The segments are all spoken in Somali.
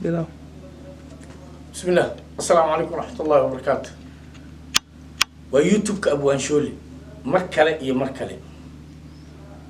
كده. بسم الله السلام عليكم ورحمة الله وبركاته. ويوتيوب كأبوان شولي مركلة إيه مركلة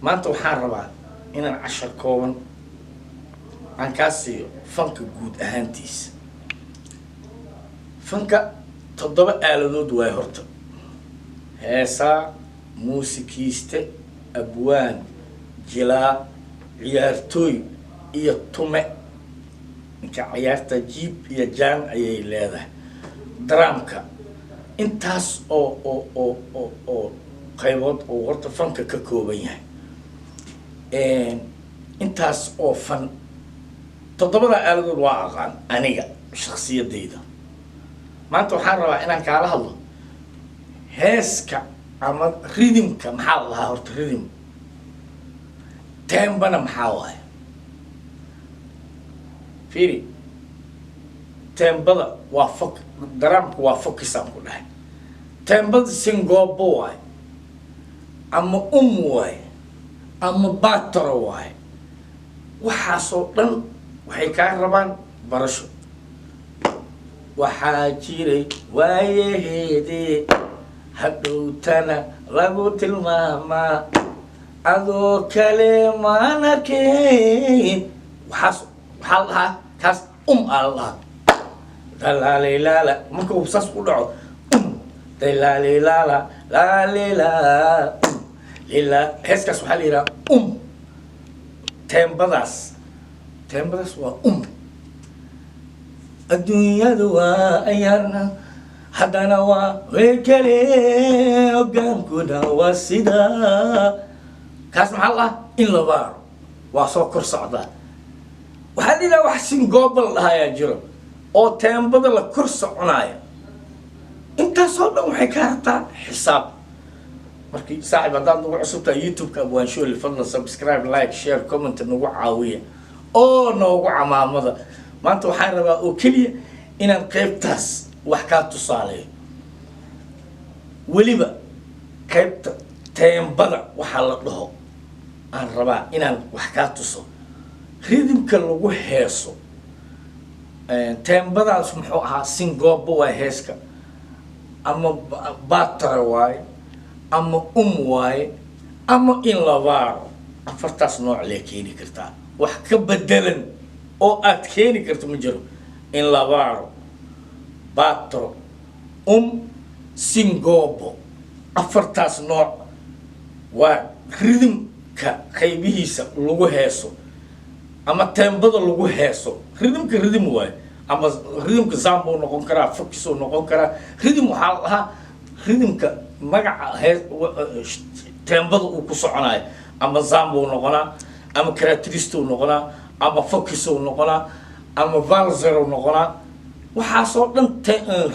ما أنت وحار ربع إن العشر كون عن كاسي فنك جود أهانتيس فنك تضبط على ذود ويهرت هسا موسيقيست أبوان جلا عيارتوي إيه تومة إنك عيارتا جيب يا جان أي لهذا درامكا intaas oo qaybood oo horta fanka ka kooban yahay intaas oo fan toddobada aaladood waa aqaan aniga shakhsiyadayda maanta waxaan rabaa inaan kaala hadlo heeska ama rhythmka maxaa la dhahaa horta rhythm tembana maxaa waaye fiiri tembada waa fok daraamku waa fokisaan ku dhahay tembada singoobo waaye ama waaye ama baataro waaye waxaasoo dhan waxay kaa rabaan barasho waxaa jiray waayaheedee hadhowtana lagu tilmaamaa adoo kale maana keen waxaas waxaa la dhahaa kaas aa la dhahaa lalaalilala marka uu saas u dhaco lalaalilala lalila lila heeskaas waxaa la yidhaha tembadaas waa adduunyadu waa ayaarna haddana waa weekale hogaankuna waa sidaa kaas maxaa la dhahaa in la baaro waa soo kor socdaa waxaa la yidhaha wax singooba la dhahayaa jiro oo tembada la kor soconaayo intaasoo dhan waxay ka hartaa xisaab markii saaxiib haddaad nagu cusubtahay youtube-ka abwaan shooli fadlan subscribe like share comment nagu caawiya oo noogu camaamada maanta waxaan rabaa oo keliya inaan qaybtaas wax kaa tusaaleeyo weliba qaybta tembada waxaa la dhaho aan rabaa inaan wax kaa tuso rhythmka lagu heeso tembadaas muxuu ahaa singoobo waa heeska ama baatara waaye ama waaye ama in la baaro afartaas nooc lee keeni kartaa wax ka bedelan oo aad keeni karto ma jiro in la baaro baataro singoobo afartaas nooc waa rhythmka qaybihiisa lagu heeso ama tembada lagu heeso rhythmka rhythm waaye ama rhythmka zambuu noqon karaa fokisuu noqon karaa rhythm waxaa la dhahaa rhythmka magaca tembada uu ku soconayo ama zambuu noqonaa ama characteristuu noqonaa ama fokisuu noqonaa ama valzeruu noqonaa waxaasoo dhan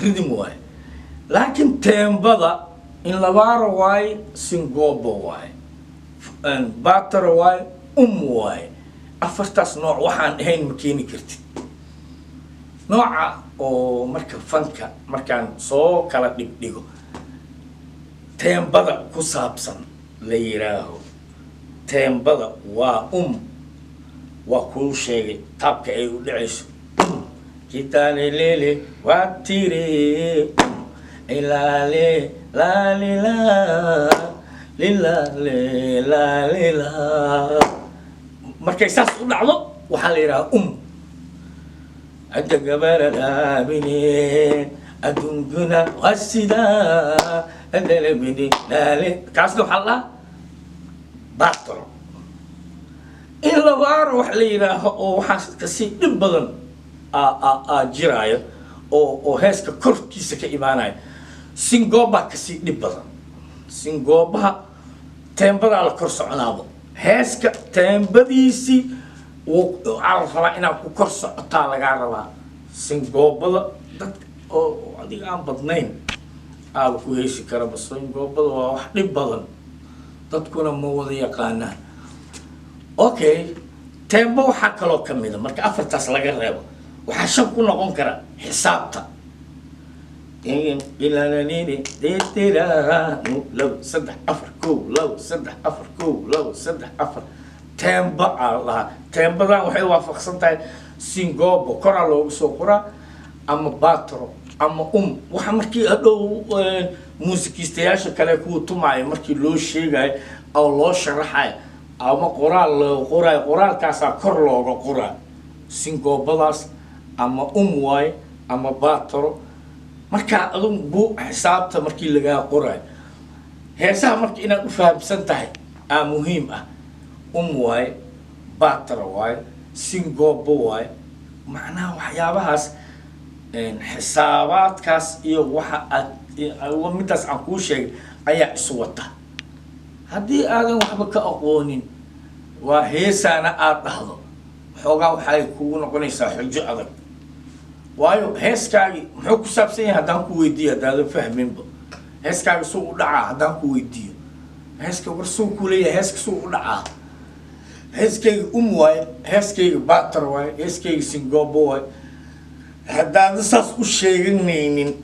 rhythm waaye laakiin tembada in labaaro waaye singoobo waaye baataro waaye waaye afartaas nooc waxaan ahayn ma keeni kartid nooca oo marka fanka markaan soo kala dhigdhigo tembada ku saabsan la yidhaaho tembada waa waa kuu sheegay taabka ay u dhacayso kitaalelele waa tire ilaale laalila lilaale laalila markay saas u dhacdo waxaa la yidhaha hadda gabaradaabine adduunkuna waa sidaa adalabine laale kaasna waxaa la dhahaa baataro in la baaro wax la yidhaaho oo waxaas kasii dhib badan jiraayo oo heeska korkiisa ka imaanayo singoobaha kasii dhib badan singoobaha tembadaa la kor soconaabo heeska tembadiisii waxaa la rabaa inaad ku kor socotaa lagaa rabaa singoobada dad oo adiga aan badnayn aada ku heesi karaba singoobada waa wax dhib badan dadkuna ma wada yaqaanaan okay tembo waxaa kaloo ka mida marka afartaas laga reebo waxaa shan ku noqon kara xisaabta لو سدح أفر كو لو سدح أفر كو لو سدح أفر teemba Allah teembadan waxay waafaqsan tahay singobo kora loogu soo qoraa ama batro ama waxa markii hadhow muusikiistayaasha kale kuwa tumaayo markii loo sheegayo oo loo sharaxayo ama qoraal loo qorayo qoraalkaasaa kor looga qoraa singobadaas ama waay ama batro markaa adun buu xisaabta markii lagaa qorayo heesaha markii inaad u fahamsan tahay muhiim ah waay batro waay singobo waay macnaha waxyaabahaas xisaabaadkaas iyo waxa aad midaas aan kuu sheegay ayaa isu wata haddii aadan waxba ka aqoonin waa heesaana aad dhahdo xoogaa waxay kugu noqonaysaa xujo adag waayo heeskaagi muxuu ku saabsan yahay haddaan ku weydiiyo haddaadan fahminba heeskaagi suu u dhacaa haddaan ku weydiiyo heeska war suu ku leeyahay heeska suu u dhacaa heeskayga waaye heeskayga batar waaye heeskayga singobo waaye haddaadan saas u sheeganaynin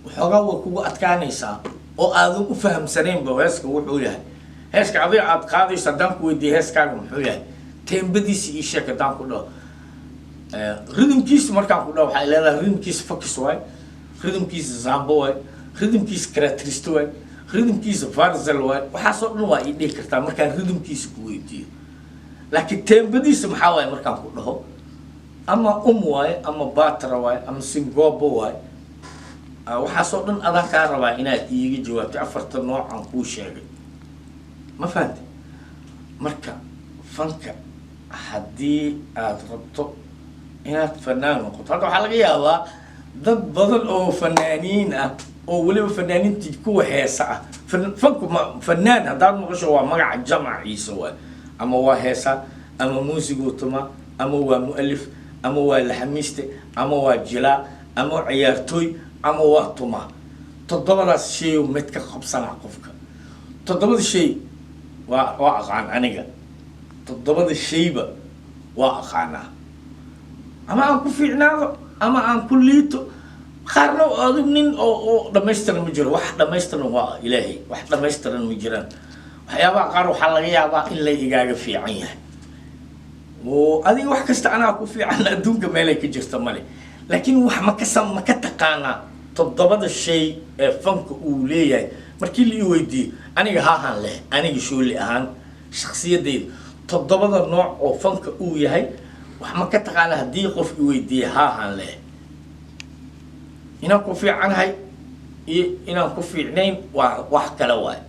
waxoogaa way kugu adkaanaysaa oo aadan u fahamsanaynba heeska wuxuu yahay heeska adiga aad qaadayso haddaan ku weydiiyo heeskaaga muxuu yahay teembadiisa ii sheeg haddaan ku dhaho ridimkiisa markaan ku dhaho waxay leedahay ridimkiisa fakis waay ridimkiisa zambo waay ridimkiisa karatristo waay ridimkiisa varzel waay waxaasoo dhan waa ii dhihi kartaa markaan ridimkiisa ku weydiiyo laakiin teembadiisa maxaa waaye markaan ku dhaho ama waaye ama batra waaye ama singobo waaye waxaasoo dhan adaan kaa rabaa inaad iiga jawaabtay afarta noocaan kuu sheegay ma fahamte marka fanka haddii aad rabto inaad fanaan noqoto hadda waxaa laga yaabaa dad badan oo fanaaniin ah oo weliba fanaaniintii kuwa heesa ah fanku fanaan haddaad maqasho waa magaca jamaciisa waay ama waa heesa ama muusiguu tuma ama waa mu'alif ama waa laxamiiste ama waa jilaa ama waa ciyaartooy ama waa tuma toddobadaas shay mid ka qabsanaa qofka toddobada shay waa aqaan aniga toddobada shayba waa aqaanaa ama aan ku fiicnaado ama aan ku liito qaarna adig nin oo dhamaystiran ma jiro wax dhamaystiran waa ilaahay wax dhamaystiran ma jiraan waxyaabaha qaar waxaa laga yaabaa in la igaaga fiican yahay oo adiga wax kasta anaa ku fiican adduunka meelay ka jirta male laakiin wax ma ka taqaanaa toddobada shay ee fanka uu leeyahay markii la ii weydiiyo aniga haahaan leh aniga shooli ahaan shakhsiyadeyda toddobada nooc oo fanka uu yahay wax ma ka taqaana haddii qof i weydiiya haahaan leh inaan ku fiicanahay iyo inaan ku fiicnayn waa wax kale waay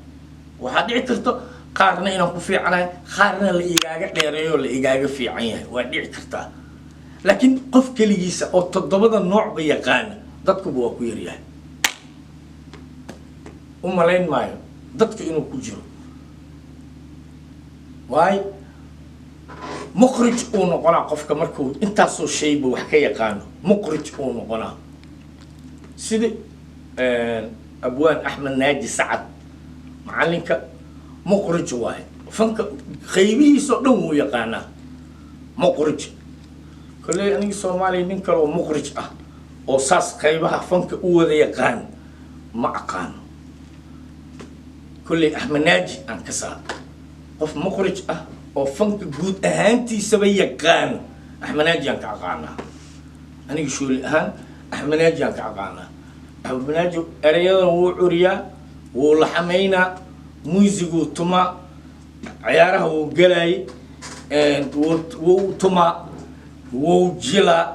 waxaa dhici karto qaarna inaan ku fiicanahay qaarna la igaaga dheereeyo la igaaga fiican yahay waa dhici kartaa laakiin qof keligiisa oo toddobada noocba yaqaana dadkuba waa ku yaryahay u malayn maayo dadka inuu ku jiro waayo مخرج ونقنا قفك مركو انت سو شيء بوحكي يقانو مخرج ونقنا سيدي ابوان احمد ناجي سعد معلنك مخرج واحد فنك خيبي سو دو يقانا مخرج كل اني سومالي نينك لو مخرج او ساس خيبها فنك او يقان ما اقانو كل احمد ناجي انكسا قف مخرج oo fanka guud ahaantiisaba yaqaan axmed naaji aan ka aqaanaa aniga shooli ahaan axmed naaji aan ka aqaanaa axmed naaji erayadan wuu curiyaa wuu laxamaynaa muusiguu tumaa ciyaaraha wuu galaayay wuu tumaa wuu jilaa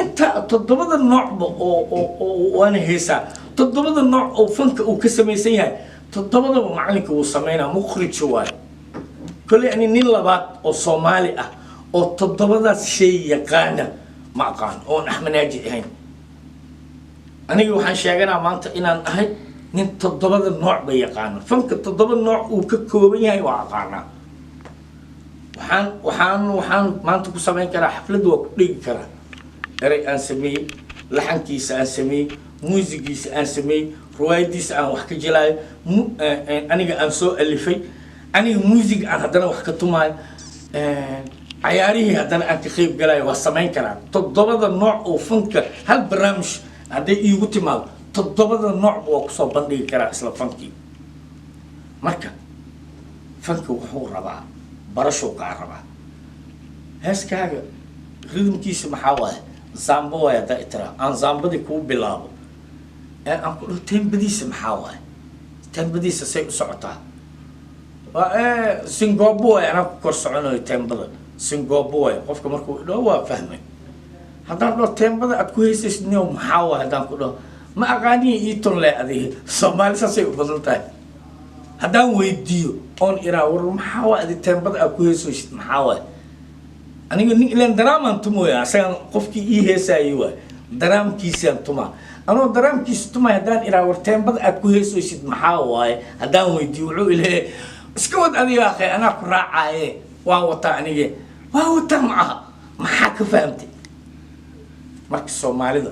inta toddobada noocba oo waana heesaa toddobada nooc oo fanka uu ka samaysan yahay toddobadaba macalinka wuu samaynaa mukhrij waaye كل يعني نلبات أو صومالي أو تضبط شيء يقانا ما قان أو نحن ناجي هين أنا جو حنشاعنا ما أنت إن أهل نتضبط النوع بيقانا فمك تضبط النوع وككوبي هاي وعقانا وحان ما أنت كسبين كرا حفلة وكلي كرا رأي أنسمي لحن كيس أنسمي موسيقيس أنسمي روايديس أن وحكي جلاي أنا أنسو اللي في أنا موسيقى أنا هذا وحكي توماي عياري هذا أنا كخيب جلاي وسمين كلام تضبط النوع وفنك هالبرامج هذا يقولي مال تضبط النوع وقصة بندي كلام إسلا فنكي مركب فنك وحور ربع barasho qaaraba heeskaaga ridmkiisa maxaa waaye zamba waaye haddaa itira aan zambadii kuu bilaabo ee aan ku dhaho tembadiisa maxaa waaye tembadiisa say u socotaa waa singobo waaye anaa ku kor soconayo tembada singobo waaye qofka markuu idhaho waa fahmay haddaan dhaho tembada aad ku heysaysid nio maxaa waaye haddaan ku dhaho ma aqaaniya iiton le adiga soomaali saasay u badan tahay haddaan weydiiyo oon iraa war maxaa waaye adi tembada aad ku heysaysid maxaa waaye aniga nin ilaan daraamaan tumooya asagan qofkii ii heesaayay waay daraamkiisaan tumaa anoo daraamkiisa tumay haddaan iraa war tembada aad ku heesaysid maxaa waaye haddaan weydiiyo wuxuu ilahay iska wad adiga akhay anaa ku raacaaye waan wataa anige waa wataa ma aha maxaa ka fahamtay marka soomaalida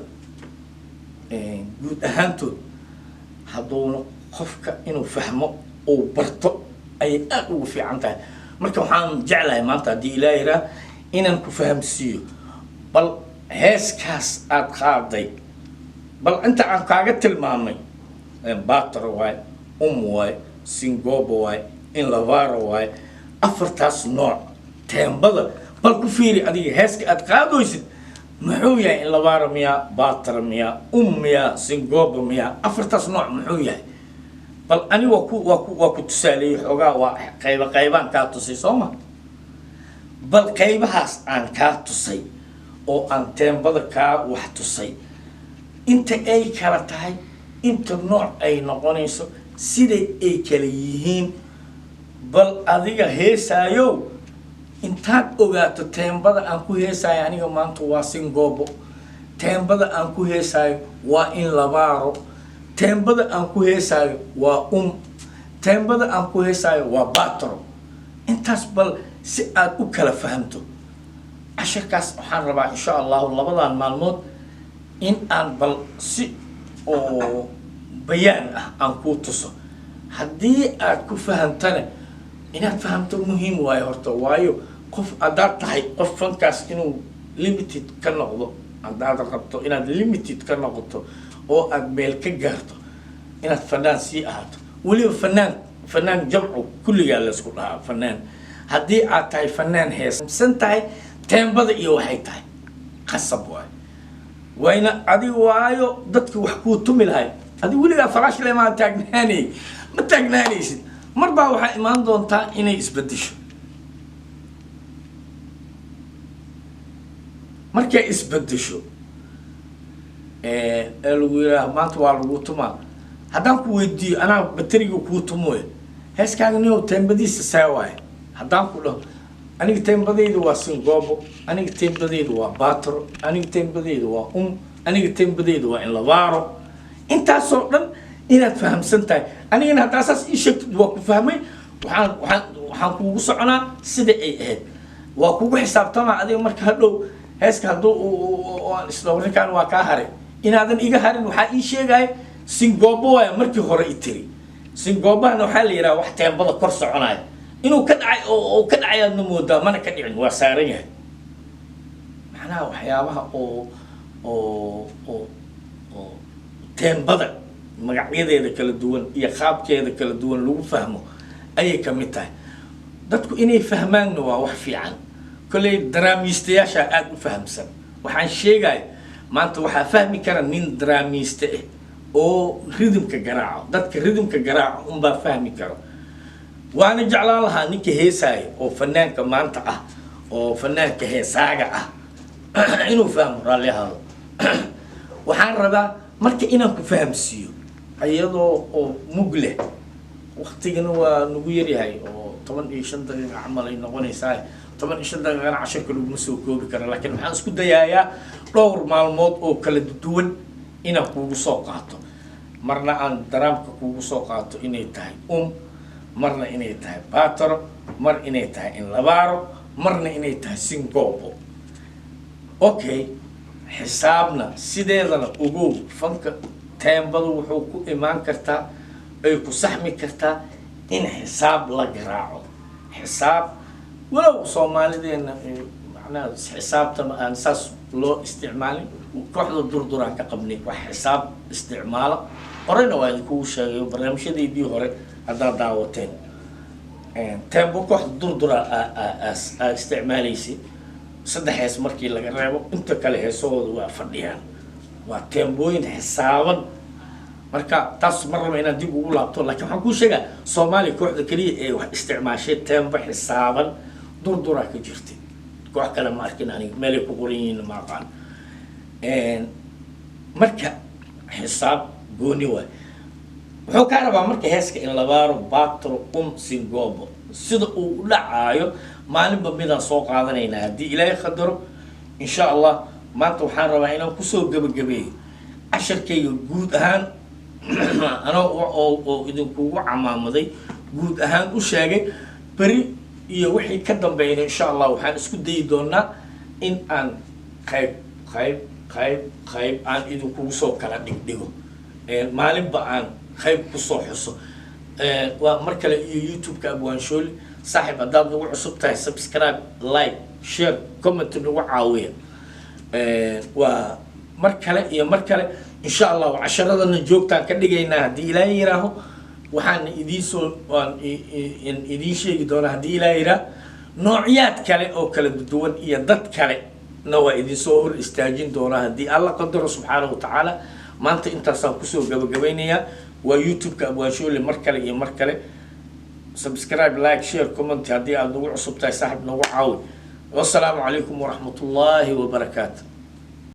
guud ahaantood hadduuna qofka inuu fahmo uu barto ayay aad ugu fiican tahay marka waxaan jeclahay maanta haddii ilaa yiraa inaan ku fahamsiiyo bal heeskaas aad qaaday bal inta aan kaaga tilmaamay batro waay waay singobo waay inlavaro waay afartaas nooc teembada bal ku fiiri adiga heeska aad qaadaysid muxuu yahay inlavaro miya batro miya miya singobo miya afartaas nooc muxuu yahay bal ani waa ku tusaaleeyay xoogaa waa qaybaan kaa tusay soo ma bal qaybahaas aan kaa tusay oo aan teembada kaa wax tusay inta ay kala tahay inta nooc ay noqonayso siday ay kala yihiin bal adiga heesaayow intaad ogaato teembada aan ku heesaayo aniga maanta waa singobo teembada aan ku heesaayo waa inlavaro teembada aan ku heesaayo waa teembada aan ku heesaayo waa batro intaas bal si aad u kala fahamto casharkaas waxaan rabaa insha allahu labadan maalmood in aan bal si oo bayaan ah aan kuu tuso haddii aad ku fahamtana inaad fahamto muhiim waayo horta waayo qof haddaad tahay qof fankaas inuu limited ka noqdo haddaad rabto inaad limited ka noqoto oo aad meel ka gaarto inaad fanaan sii ahaato weliba fanaan jamcu kulligaa laysku dhahaa fanaan haddii aad tahay fanaan heesan tahay teembada iyo waxay tahay qasab waayo wayna adiga waayo dadka wax kuu tumi lahay adiga weligaa faraash le maa taagnaanay ma taagnaanaysid mar baa waxaa imaan doontaa inay isbedesho markay isbedesho lagu yidhaah maanta waa lagu tumaa haddaan ku weydiiyo anaa bateriga kuu tumoy heeskaaga nio teembadiisa saa waaye haddaan ku dhaho aniga teembadayda waa singobo aniga teembadayda waa batro aniga teembadayda waa aniga teembadayda waa inlavaro intaasoo dhan inaad fahamsan tahay anigana haddaa saas ii sheegtid waa ku fahmay waxaan kuugu soconaa sida ay ahayd waa kugu xisaabtamaa adiga marka hadhow heeska hadduu isdhowrinkaan waa kaa haray inaadan iga harin waxaa ii sheegaya singobo waaya markii hore i tiri singobahana waxaa la yidhaha wax teembada kor soconaya inuu ka dhacay oo ka dhacayaadna moodaa mana ka dhicin waa saaran yahay macnaha waxyaabaha oo teembada magacyadeeda kala duwan iyo qaabkeeda kala duwan lagu fahmo ayay ka mid tahay dadku inay fahmaanna waa wax fiican kolley daraamiistayaashaa aada u fahamsan waxaan sheegaya maanta waxaa fahmi kara nin daraamiiste ah oo ridimka garaaco dadka ridimka garaaco unbaa fahmi karo waana jeclaan lahaa ninka heesaayo oo fanaanka maanta ah oo fanaanka heesaaga ah inuu fahmo raalli ahaado waxaan rabaa marka inaan ku fahamsiiyo iyadoo oo mug leh waqtigana waa nagu yaryahay oo 15 daqiiqo camal ay noqonaysaa 15 daqiiqana casharka laguma soo koobi karo laakiin waxaan isku dayayaa dhowr maalmood oo kala duwan inaan kuugu soo qaato marna aan daraamka kuugu soo qaato inay tahay marna inay tahay batro mar inay tahay inlavaro marna inay tahay singobo okay xisaabna sideedana ogow fanka teembada wuxuu ku imaan kartaa ay ku saxmi kartaa in xisaab la garaaco xisaab walow soomaalideena macnaha xisaabta ma aan saas loo isticmaalin kooxda durduraan ka qabnay wax xisaab isticmaala horena waa idinkugu sheegay barnaamijyadeedii hore haddaad daawateen tembo koox durdura isticmaalaysi saddex hees markii laga reebo inta kale heesahooda waa fadhiyaan waa teembooyin xisaaban marka taas mar raba inaan dib ugu laabto laakiin waxaan kuu sheegaa soomaaliya kooxda keliya ee wax isticmaashay tembo xisaaban durduraa ka jirtay koox kale ma arkin aniga meelay ku qoran yihiin ma aqaan marka xisaab gooni waay wuxuu kaa rabaa marka heeska in labaaro batro singobo sida uu u dhacaayo maalinba midaan soo qaadanaynaa haddii ilaahay qadaro insha allah maanta waxaan rabaa inaan kusoo gabagabeeyo casharkayga guud ahaan anoo oo idinkugu camaamaday guud ahaan u sheegay beri iyo wixii ka dambeeyna insha allah waxaan isku dayi doonaa in aan qayb aan idinkugu soo kala dhigdhigo maalinba aan qayb kusoo xuso waa mar kale iyo youtube-ka Abwaan Shooli saaxiib haddaad nagu cusub tahay subscribe like share comment nagu caawiya waa mar kale iyo mar kale insha allah casharadana joogtaan ka dhigaynaa haddii ilaahay yiraaho waxaan idiin sheegi doonaa haddii ilaahay yiraa noocyaad kale oo kala duwan iyo dad kale na waa idinsoo hor istaajin doonaa haddii alla qadaro subxaanahu watacaala maanta intaasaan kusoo gabagabaynayaa waa youtube-ka Abwaan Shooli mar kale iyo mar kale subscribe like share comment haddii aad nagu cusub tahay saaxiib nagu caawi wassalaamu calaykum waraxmatullaahi wabarakaatu